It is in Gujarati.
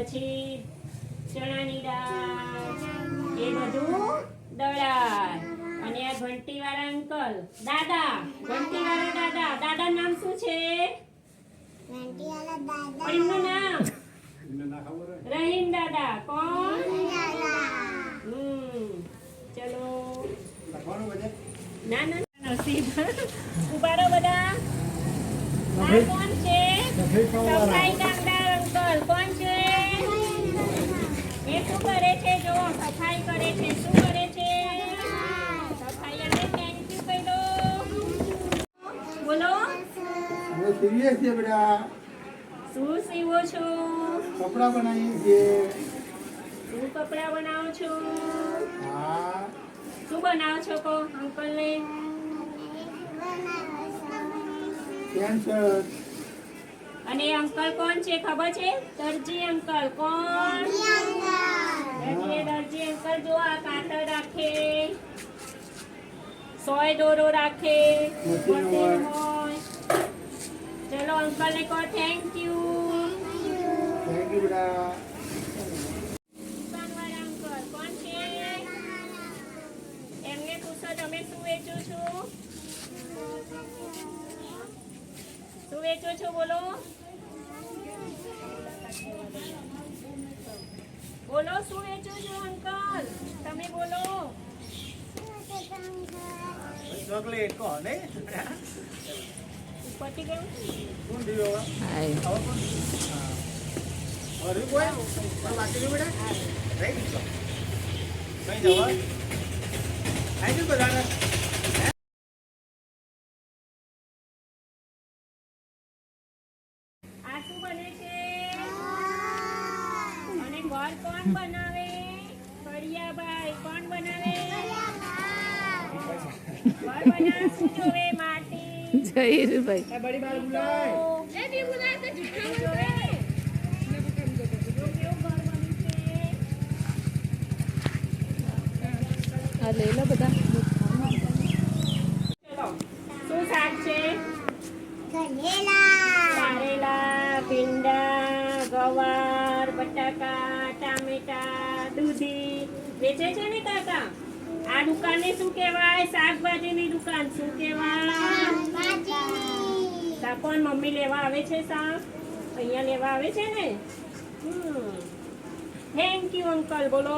પછી ચણાની દાળ, એ બધું દળાય. અને આ ઘંટી વાળા અંકલ દાદા, ઘંટી વાળા દાદા, દાદા નામ શું છે? એમનું નામ રહીમ દાદા. કોણ? ચલો ના ના નસીબ ઉભારો બધા. આ કોણ છે? સફાઈ કામદાર અંકલ. કોણ છે એ? શું કરે છે? જો સફાઈ કરે છે. શું કરે છે? સફાઈ. અને થેન્ક યુ કહી દો. બોલો. અમે સીવીએ છીએ બેટા. શું સીવો છો? કપડા બનાવીએ છીએ. શું કપડા બનાવો છો? હા. શું બનાવો છો કો અંકલ ને? Pant shirt. અને અંકલ કોણ છે ખબર છે? દરજી અંકલ. કોણ? દરજી અંકલ. જો આ કાતર રાખે, સોય દોરો રાખે, મશીન હોય. ચલો અંકલ ને કહો થેન્ક યુ. થેન્ક યુ બેટા. દુકાનવાળા અંકલ કોણ છે? એમને પૂછો તમે શું વેચો છો? શું વેચો છો? બોલો બોલો. શું વેચો છો અંકલ? તમે બોલો. ચોકલેટ કોણ? પતી ગયું? કોણ દીવો? હાય. આવો કોણ? હા. ઓર કોઈ? કોણ બાકી છે બેટા? રહી ગયો. કઈ જવા? આઈ ગયો બરાબર. આ શું બને છે? અને ઘર કોણ બનાવે? કરિયાભાઈ. કોણ બનાવે? ઘર બનાવે શું જોવે? માટી. જયભાઈ એ બડી બાર બુલાય. એ બી બોલાય તો જુઠ્ઠું જોવે ને. જો કેવું ઘર બન્યું છે. આ લઈ લો બધા. ચલો શું શાક છે? કારેલા, ભીંડા, ગવાર, બટાકા, ટામેટા, દૂધી વેચે છે ને કાકા? આ દુકાનને શું કહેવાય? શાકભાજીની દુકાન. શું કહેવાય? કોણ મમ્મી લેવા આવે છે શાક? અહીંયા લેવા આવે છે ને. Thank you uncle. બોલો.